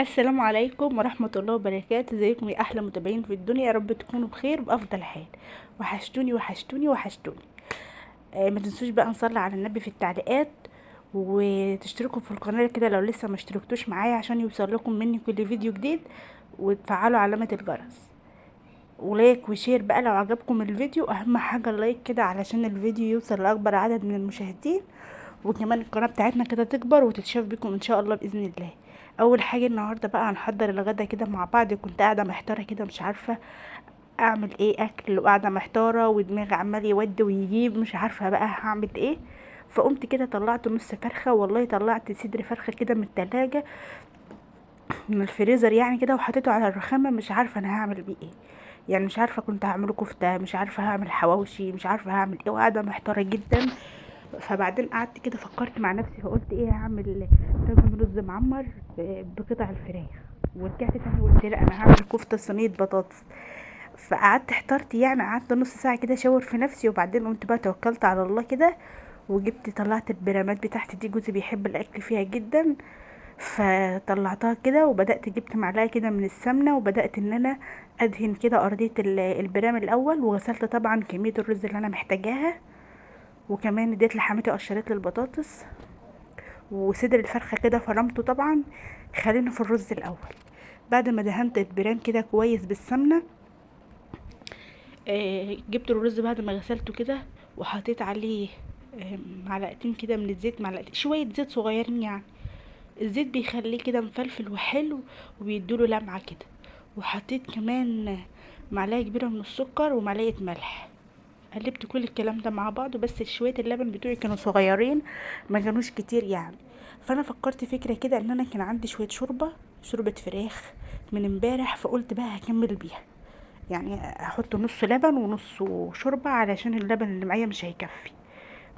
السلام عليكم ورحمة الله وبركاته. ازيكم يا احلى متابعين في الدنيا؟ يا رب تكونوا بخير بافضل حال. وحشتوني وحشتوني وحشتوني. ما تنسوش بقى نصلي على النبي في التعليقات، وتشتركوا في القناة كده لو لسه ما اشتركتوش معايا عشان يوصل لكم مني كل فيديو جديد، وتفعلوا علامة الجرس، ولايك وشير بقى لو عجبكم الفيديو. اهم حاجة اللايك كده علشان الفيديو يوصل لاكبر عدد من المشاهدين، وكمان القناه بتاعتنا كده تكبر وتتشاف بكم ان شاء الله باذن الله. اول حاجه النهارده بقى هنحضر الغدا كده مع بعض. كنت قاعده محتاره كده مش عارفه اعمل ايه اكل، وقاعده محتاره ودماغي عمال يود ويجيب مش عارفه بقى هعمل ايه. فقمت كده طلعت نص فرخه، والله طلعت صدر فرخه كده من التلاجة من الفريزر يعني كده، وحطيته على الرخامه. مش عارفه انا هعمل بيه ايه، يعني مش عارفه كنت هعمله كفته، مش عارفه هعمل حواوشي، مش عارفه هعمل ايه، وقاعده محتاره جدا. فبعدين قعدت كده فكرت مع نفسي فقلت ايه، هعمل طاجن رز معمر بقطع الفراخ. ورجعت تاني وقلت لا انا هعمل كفته صينيه بطاطس. فقعدت احترت يعني، قعدت نص ساعه كده اشاور في نفسي، وبعدين قمت بقى توكلت على الله كده، وجبت طلعت البرامات بتاعتي دي، جوزي بيحب الاكل فيها جدا. فطلعتها كده وبدات جبت معلقه كده من السمنه، وبدات ان انا ادهن كده ارضيه البرام الاول، وغسلت طبعا كميه الرز اللي انا محتاجاها. وكمان اديت لحماتي قشرت لي البطاطس، وصدر الفرخه كده فرمته طبعا. خلينا في الرز الاول. بعد ما دهنت البرام كده كويس بالسمنه، جبت الرز بعد ما غسلته كده، وحطيت عليه معلقتين كده من الزيت، معلقتين شويه زيت صغيرين يعني. الزيت بيخليه كده مفلفل وحلو، وبيدوله لمعه كده. وحطيت كمان معلقه كبيره من السكر ومعلقه ملح. قلبت كل الكلام ده مع بعضه، بس شويه اللبن بتوعي كانوا صغيرين ما كانوش كتير يعني. فانا فكرت فكره كده ان انا كان عندي شويه شوربه فراخ من امبارح، فقلت بقى هكمل بيها. يعني احط نص لبن ونص شوربه علشان اللبن اللي معايا مش هيكفي،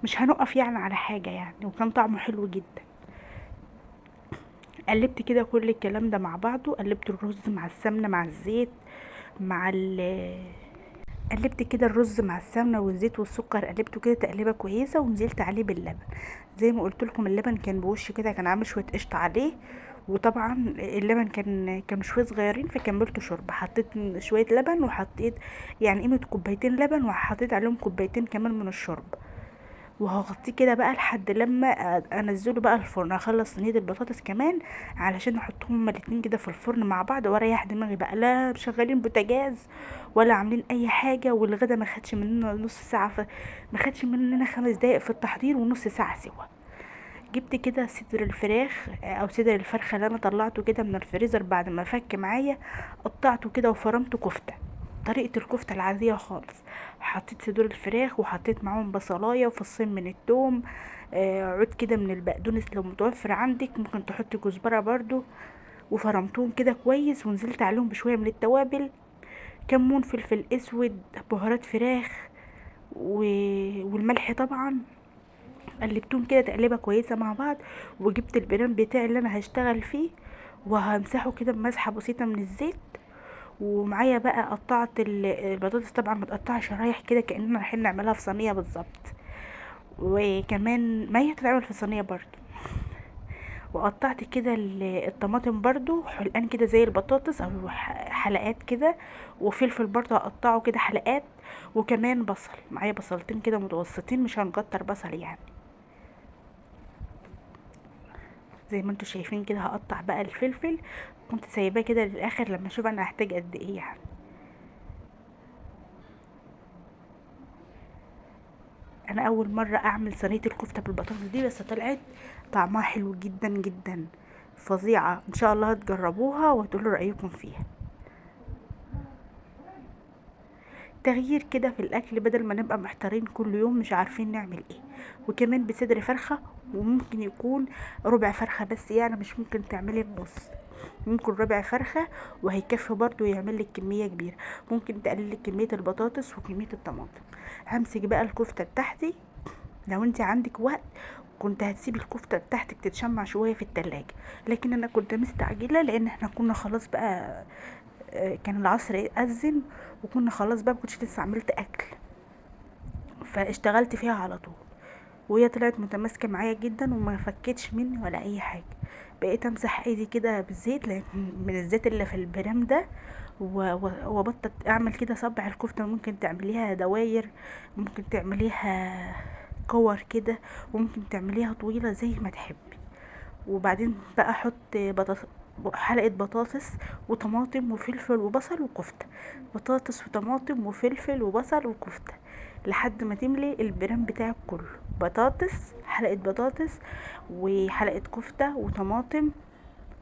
مش هنقف يعني على حاجه يعني. وكان طعمه حلو جدا. قلبت كده كل الكلام ده مع بعضه، قلبت الرز مع السمنه مع الزيت مع قلبت كده الرز مع السمنه والزيت والسكر، قلبته كده تقليبه كويسه، ونزلت عليه باللبن. زي ما قلت لكم اللبن كان بوش كده، كان عامل شويه قشطه عليه. وطبعا اللبن كان شويه صغيرين، فكملته شرب. حطيت شويه لبن، وحطيت يعني قيمه كوبايتين لبن، وحطيت عليهم كوبايتين كمان من الشرب. وهغطيه كده بقى لحد لما انزله بقى الفرن. اخلص صينيه البطاطس كمان علشان احطهم هما الاتنين كده في الفرن مع بعض، واريح دماغي بقى، لا شغالين بوتاجاز ولا عاملين اي حاجه. والغدا ما خدش مننا نص ساعه ما خدش مننا 5 دقايق في التحضير، ونص ساعه سوا. جبت كده صدر الفراخ او صدر الفرخه اللي انا طلعته كده من الفريزر بعد ما فك معايا، قطعته كده وفرمته كفته، طريقه الكفته العاديه خالص. حطيت صدور الفراخ، وحطيت معاهم بصلايه وفصين من الثوم، عود كده من البقدونس لو متوفر عندك، ممكن تحطي كزبره برضو. وفرمتهم كده كويس، ونزلت عليهم بشويه من التوابل، كمون، فلفل اسود، بهارات فراخ، والملح طبعا. قلبتهم كده تقليبه كويسه مع بعض. وجبت البرام بتاعي اللي انا هشتغل فيه، وهمسحه كده بمسحه بسيطه من الزيت. ومعايا بقى قطعت البطاطس طبعا متقطعه شرايح كده، كاننا رايحين نعملها في صينيه بالظبط. وكمان ما هي تتعمل في صينيه برضو. وقطعت كده الطماطم برضو حلقان كده زي البطاطس، او حلقات كده. وفلفل برضو هقطعه كده حلقات. وكمان بصل، معايا بصلتين كده متوسطين، مش هنكتر بصل يعني. زي ما انتوا شايفين كده هقطع بقى الفلفل. كنت سايباه كده للاخر لما اشوف انا هحتاج قد ايه يعني. انا اول مره اعمل صينيه الكفته بالبطاطس دي، بس طلعت طعمها حلو جدا جدا، فظيعه. ان شاء الله هتجربوها وتقولوا رايكم فيها. تغيير كده في الاكل بدل ما نبقى محتارين كل يوم مش عارفين نعمل ايه. وكمان بصدر فرخه، وممكن يكون ربع فرخه بس يعني، مش ممكن تعملي النص، ممكن ربع فرخة وهيكفي برضو يعمل لك كمية كبيرة. ممكن تقلل كمية البطاطس وكمية الطماطم. همسك بقى الكفتة بتاعتي. لو انت عندك وقت كنت هتسيبي الكفتة بتاعتك تتشمع شوية في التلاجة، لكن انا كنت مستعجلة لان احنا كنا خلاص بقى، كان العصر اذن، وكنا خلاص بقى مكنتش لسه عملت اكل، فاشتغلت فيها على طول. وهي طلعت متماسكة معايا جدا، وما فكتش مني ولا اي حاجة. بقيت امسح ايدي كده بالزيت من الزيت اللي في البرام ده، وبطت اعمل كده صبع الكفته. ممكن تعمليها دواير، ممكن تعمليها كور كده، وممكن تعمليها طويله زي ما تحبي. وبعدين بقى احط حلقه بطاطس وطماطم وفلفل وبصل وكفته، بطاطس وطماطم وفلفل وبصل وكفته، لحد ما تملي البرام بتاعك كله بطاطس، حلقه بطاطس وحلقه كفته وطماطم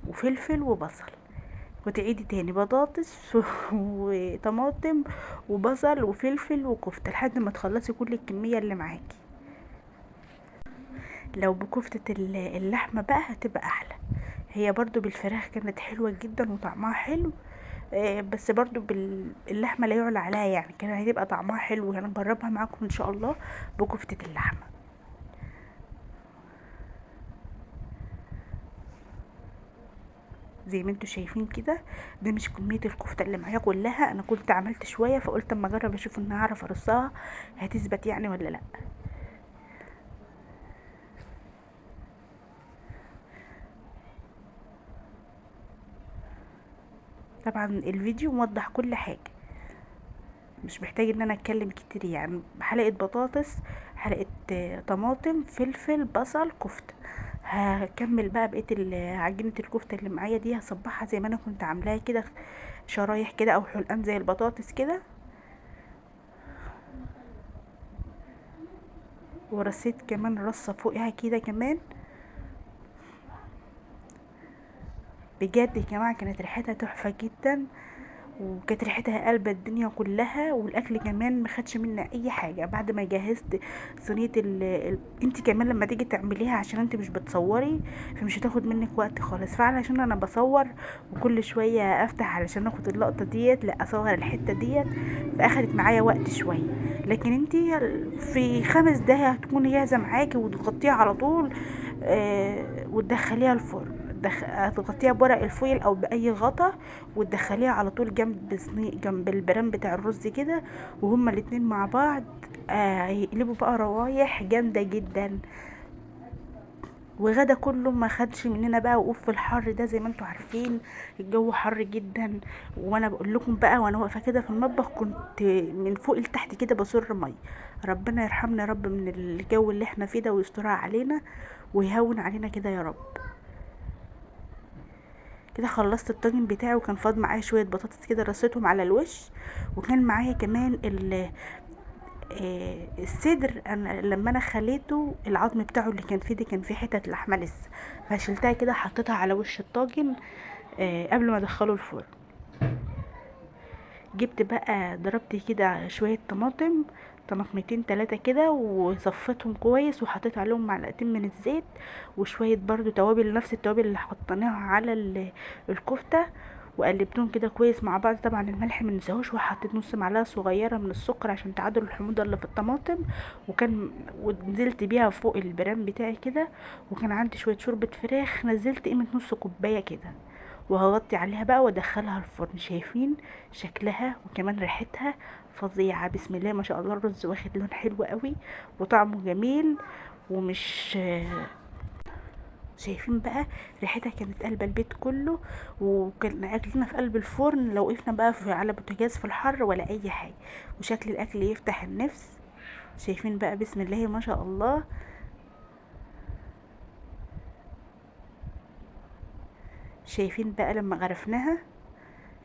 وفلفل وبصل. وتعيدي تاني بطاطس وطماطم وبصل وفلفل وكفته لحد ما تخلصي كل الكميه اللي معاكي. لو بكفتة اللحمة بقى هتبقى احلى. هي برضو بالفراخ كانت حلوة جدا وطعمها حلو، بس برضو باللحمة لا يعلى عليها، يعني كان هتبقى طعمها حلو. هنجربها معاكم ان شاء الله بكفتة اللحمة. زي ما انتوا شايفين كده، ده مش كمية الكفتة اللي معايا كلها، انا كنت عملت شوية فقلت اما اجرب اشوف ان هعرف ارصها هتثبت يعني ولا لا. طبعا الفيديو موضح كل حاجة، مش محتاج ان انا اتكلم كتير. يعني حلقة بطاطس، حلقة طماطم، فلفل، بصل، كفتة. هكمل بقى بقية عجينة الكفتة اللي معايا دي، هصبحها زي ما انا كنت عاملاها كده شرايح كده او حلقان زي البطاطس كده، ورصيت كمان رصة فوقها كده كمان. بجد يا جماعة كانت ريحتها تحفة جدا، وكانت ريحتها قلبة الدنيا كلها، والاكل كمان ما خدش منا اي حاجه. بعد ما جهزت صينيه انت كمان لما تيجي تعمليها عشان انت مش بتصوري فمش هتاخد منك وقت خالص، فعلا عشان انا بصور وكل شويه افتح علشان اخد اللقطه ديت، لا اصور الحته ديت، فاخدت معايا وقت شويه. لكن انت في 5 دقايق هتكوني جاهزه معاكي، وتغطيها على طول وتدخليها الفرن. هتغطيها بورق الفويل او باي غطا، وتدخليها على طول جنب البرام بتاع الرز كده، وهما الاتنين مع بعض هيقلبوا بقى روايح جامده جدا. وغدا كله ما خدش مننا بقى وقوف في الحر ده، زي ما انتوا عارفين الجو حر جدا. وانا بقول لكم بقى وانا واقفه كده في المطبخ كنت من فوق لتحت كده بصر ميه. ربنا يرحمنا يا رب من الجو اللي احنا فيه ده ويسترها علينا ويهون علينا كده يا رب. كده خلصت الطاجن بتاعي، وكان فاض معايا شويه بطاطس كده رصيتهم على الوش، وكان معايا كمان الصدر. انا لما انا خليته العظم بتاعه اللي كان فيه ده كان فيه حتت لحمه لسه، فشلتها كده حطيتها على وش الطاجن قبل ما ادخله الفرن. جبت بقى ضربت كده شويه طماطميتين 3 كده، وصفيتهم كويس، وحطيت عليهم معلقتين من الزيت وشويه برضو توابل، نفس التوابل اللي حطيناها على الكفته، وقلبتهم كده كويس مع بعض. طبعا الملح منساهوش، وحطيت نص معلقه صغيره من السكر عشان تعادل الحموضه اللي في الطماطم، ونزلت بيها فوق البرام بتاعي كده. وكان عندي شويه شوربه فراخ، نزلت قيمه نص كوبايه كده، وهغطي عليها بقى وادخلها الفرن. شايفين شكلها وكمان ريحتها فظيعه، بسم الله ما شاء الله. الرز واخد لون حلو قوي وطعمه جميل، ومش شايفين بقى ريحتها كانت قلب البيت كله. وكان اكلنا في قلب الفرن، لو وقفنا بقى على بوتاجاز في الحر ولا اي حاجه، وشكل الاكل يفتح النفس. شايفين بقى بسم الله ما شاء الله. شايفين بقى لما غرفناها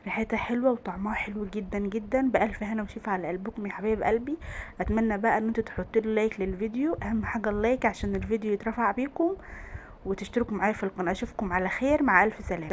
ريحتها حلوه وطعمها حلو جدا جدا. بألف هنا وشفا على قلبكم يا حبايب قلبي. اتمنى بقى ان انتوا تحطوا لي لايك للفيديو، اهم حاجه اللايك عشان الفيديو يترفع بيكم، وتشتركوا معايا في القناه. اشوفكم على خير، مع الف سلامه.